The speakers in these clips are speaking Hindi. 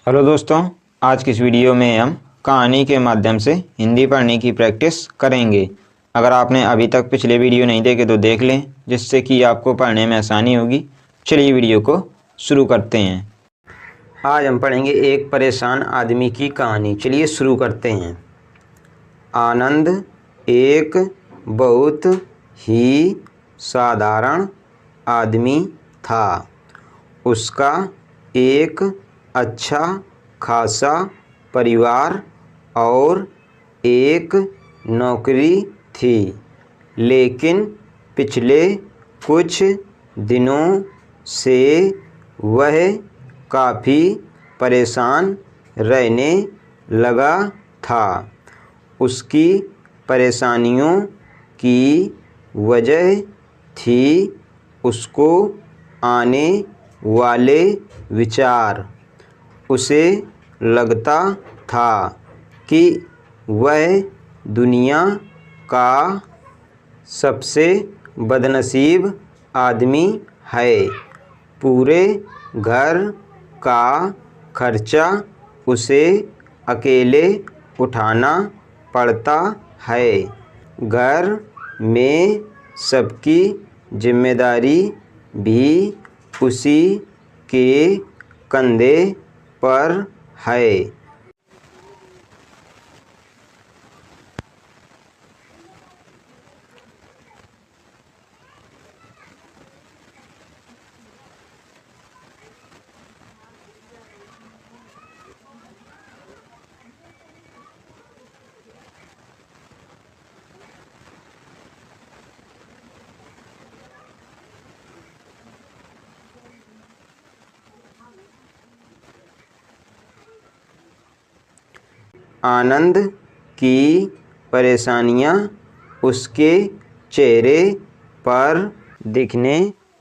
हेलो दोस्तों, आज की इस वीडियो में हम कहानी के माध्यम से हिंदी पढ़ने की प्रैक्टिस करेंगे। अगर आपने अभी तक पिछले वीडियो नहीं देखे तो देख लें, जिससे कि आपको पढ़ने में आसानी होगी। चलिए वीडियो को शुरू करते हैं। आज हम पढ़ेंगे एक परेशान आदमी की कहानी। चलिए शुरू करते हैं। आनंद एक बहुत ही साधारण आदमी था। उसका एक अच्छा खासा परिवार और एक नौकरी थी, लेकिन पिछले कुछ दिनों से वह काफ़ी परेशान रहने लगा था। उसकी परेशानियों की वजह थी उसको आने वाले विचार। उसे लगता था कि वह दुनिया का सबसे बदनसीब आदमी है। पूरे घर का खर्चा उसे अकेले उठाना पड़ता है। घर में सबकी जिम्मेदारी भी उसी के कंधे पर है। आनंद की परेशानियां उसके चेहरे पर दिखने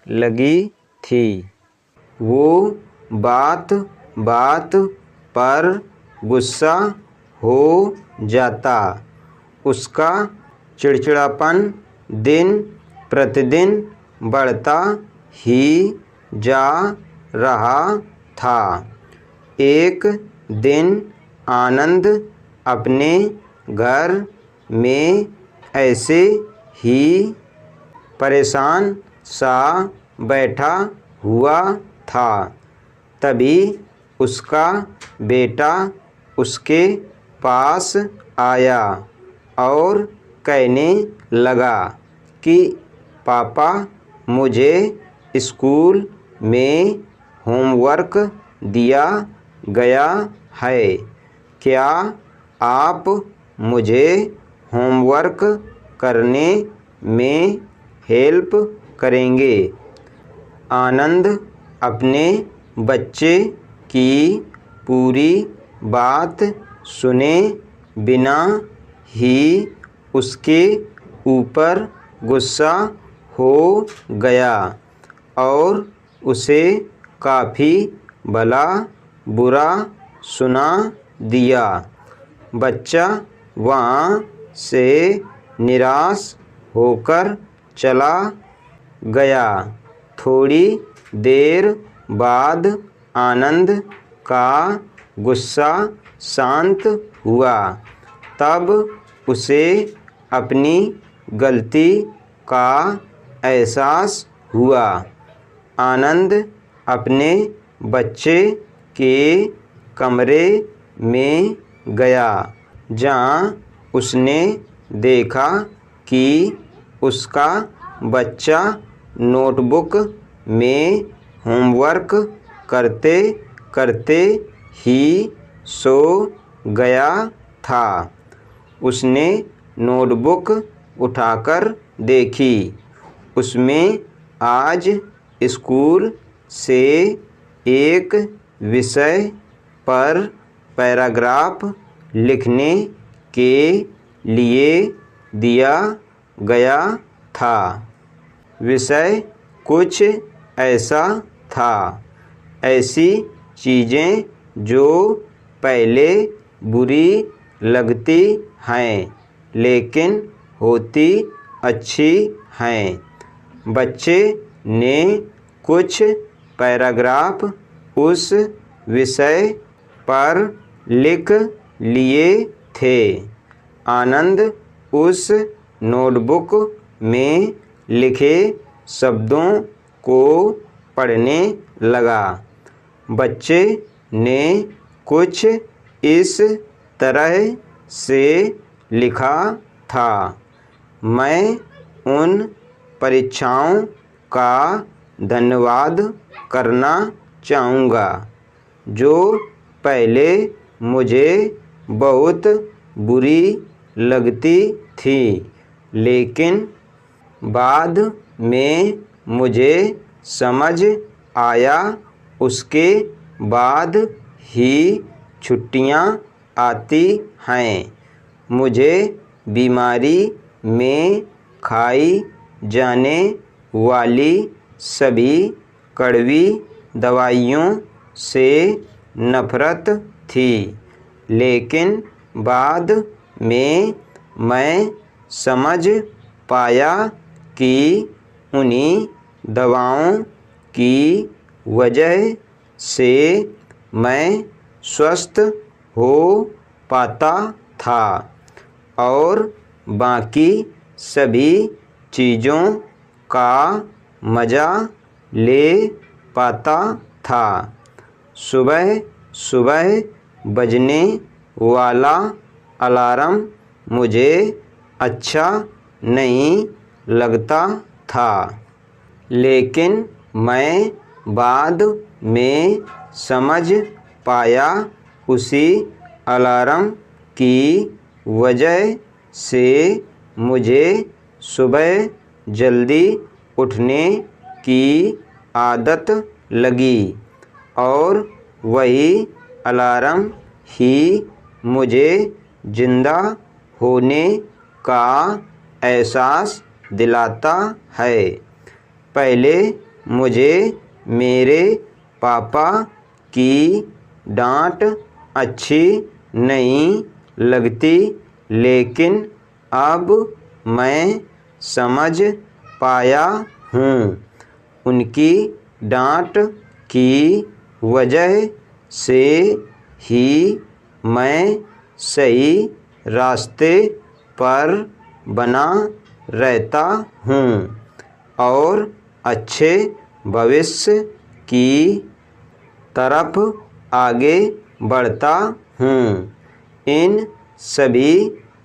लगी थी। वो बात बात पर गुस्सा हो जाता। उसका चिड़चिड़ापन दिन प्रतिदिन बढ़ता ही जा रहा था। एक दिन आनंद अपने घर में ऐसे ही परेशान सा बैठा हुआ था। तभी उसका बेटा उसके पास आया और कहने लगा कि पापा, मुझे स्कूल में होमवर्क दिया गया है। क्या आप मुझे होमवर्क करने में हेल्प करेंगे? आनंद अपने बच्चे की पूरी बात सुने बिना ही उसके ऊपर गुस्सा हो गया और उसे काफ़ी भला बुरा सुना दिया। बच्चा वहाँ से निराश होकर चला गया। थोड़ी देर बाद आनंद का गुस्सा शांत हुआ। तब उसे अपनी गलती का एहसास हुआ। आनंद अपने बच्चे के कमरे में गया, जहाँ उसने देखा कि उसका बच्चा नोटबुक में होमवर्क करते करते ही सो गया था। उसने नोटबुक उठाकर देखी। उसमें आज स्कूल से एक विषय पर पैराग्राफ लिखने के लिए दिया गया था। विषय कुछ ऐसा था, ऐसी चीज़ें जो पहले बुरी लगती हैं लेकिन होती अच्छी हैं। बच्चे ने कुछ पैराग्राफ उस विषय पर लिख लिए थे। आनंद उस नोटबुक में लिखे शब्दों को पढ़ने लगा। बच्चे ने कुछ इस तरह से लिखा था, मैं उन परीक्षाओं का धन्यवाद करना चाहूँगा जो पहले मुझे बहुत बुरी लगती थी, लेकिन बाद में मुझे समझ आया उसके बाद ही छुट्टियाँ आती हैं। मुझे बीमारी में खाई जाने वाली सभी कड़वी दवाइयों से नफ़रत थी, लेकिन बाद में मैं समझ पाया कि उन्हीं दवाओं की वजह से मैं स्वस्थ हो पाता था और बाकी सभी चीज़ों का मज़ा ले पाता था। सुबह सुबह बजने वाला अलार्म मुझे अच्छा नहीं लगता था, लेकिन मैं बाद में समझ पाया उसी अलार्म की वजह से मुझे सुबह जल्दी उठने की आदत लगी और वही अलार्म ही मुझे जिंदा होने का एहसास दिलाता है। पहले मुझे मेरे पापा की डांट अच्छी नहीं लगती, लेकिन अब मैं समझ पाया हूँ उनकी डांट की वजह से ही मैं सही रास्ते पर बना रहता हूँ और अच्छे भविष्य की तरफ आगे बढ़ता हूँ। इन सभी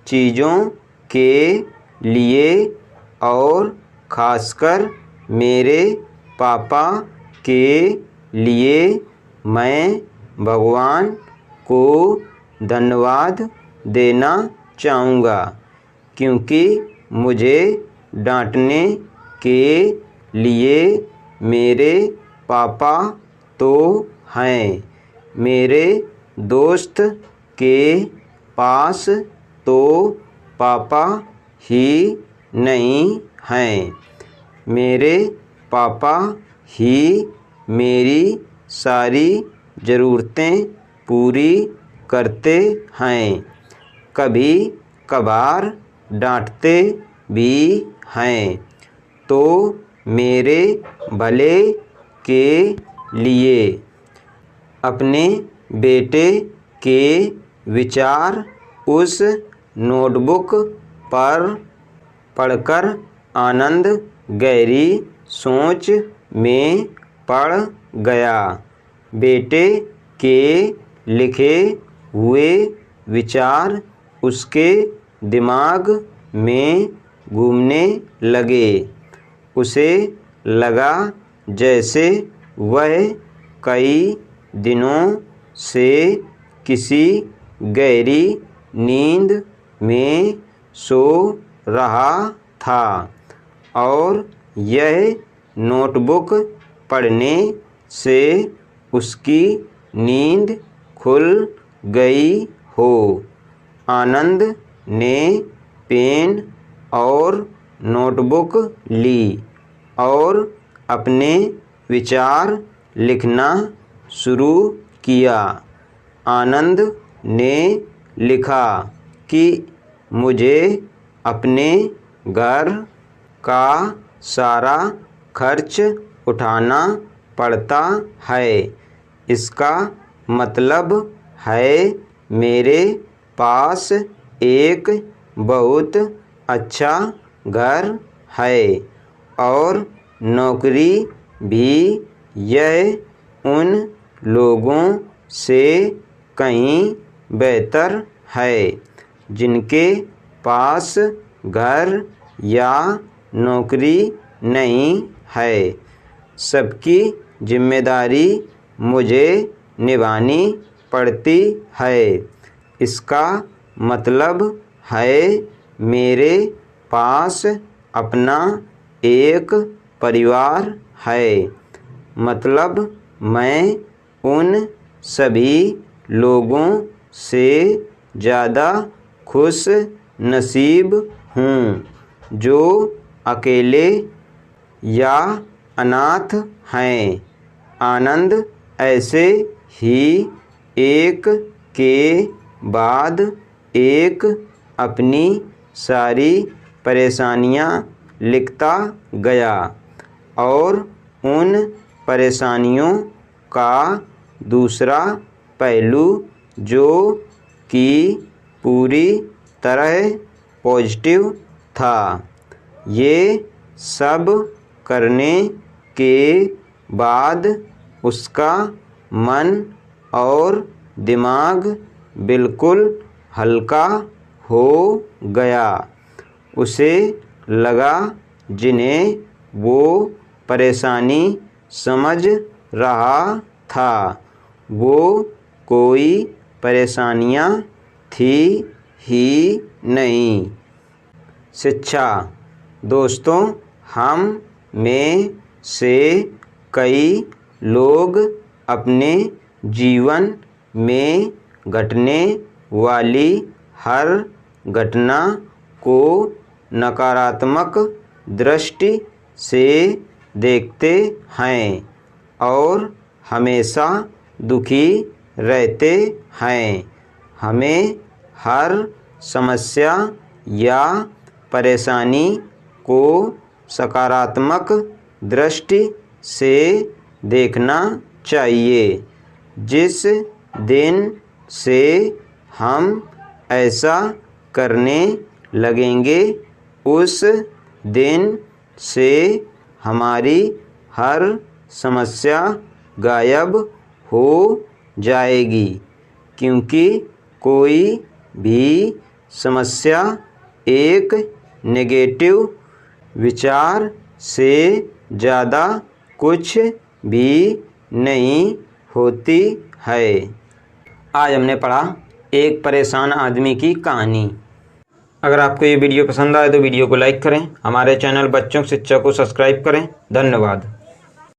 चीज़ों के लिए और ख़ासकर मेरे पापा के लिए मैं भगवान को धन्यवाद देना चाहूँगा, क्योंकि मुझे डांटने के लिए मेरे पापा तो हैं, मेरे दोस्त के पास तो पापा ही नहीं हैं। मेरे पापा ही मेरी सारी ज़रूरतें पूरी करते हैं, कभी कभार डांटते भी हैं, तो मेरे भले के लिए। अपने बेटे के विचार उस नोटबुक पर पढ़कर आनंद गहरी सोच में पड़ गया। बेटे के लिखे हुए विचार उसके दिमाग में घूमने लगे। उसे लगा जैसे वह कई दिनों से किसी गहरी नींद में सो रहा था और यह नोटबुक पढ़ने से उसकी नींद खुल गई हो। आनंद ने पेन और नोटबुक ली और अपने विचार लिखना शुरू किया। आनंद ने लिखा कि मुझे अपने घर का सारा खर्च उठाना पड़ता है। इसका मतलब है मेरे पास एक बहुत अच्छा घर है और नौकरी भी यह उन लोगों से कहीं बेहतर है जिनके पास घर या नौकरी नहीं है। सबकी जिम्मेदारी मुझे निभानी पड़ती है। इसका मतलब है मेरे पास अपना एक परिवार है। मतलब मैं उन सभी लोगों से ज़्यादा खुश नसीब हूँ जो अकेले या अनाथ हैं। आनंद ऐसे ही एक के बाद एक अपनी सारी परेशानियाँ लिखता गया और उन परेशानियों का दूसरा पहलू जो कि पूरी तरह पॉजिटिव था। ये सब करने के बाद उसका मन और दिमाग बिल्कुल हल्का हो गया। उसे लगा जिन्हें वो परेशानी समझ रहा था वो कोई परेशानियाँ थी ही नहीं। शिक्षा। दोस्तों, हम में से कई लोग अपने जीवन में घटने वाली हर घटना को नकारात्मक दृष्टि से देखते हैं और हमेशा दुखी रहते हैं। हमें हर समस्या या परेशानी को सकारात्मक दृष्टि से देखना चाहिए। जिस दिन से हम ऐसा करने लगेंगे उस दिन से हमारी हर समस्या गायब हो जाएगी, क्योंकि कोई भी समस्या एक नेगेटिव विचार से ज़्यादा कुछ भी नहीं होती है। आज हमने पढ़ा एक परेशान आदमी की कहानी। अगर आपको ये वीडियो पसंद आए तो वीडियो को लाइक करें। हमारे चैनल बच्चों की शिक्षा को सब्सक्राइब करें। धन्यवाद।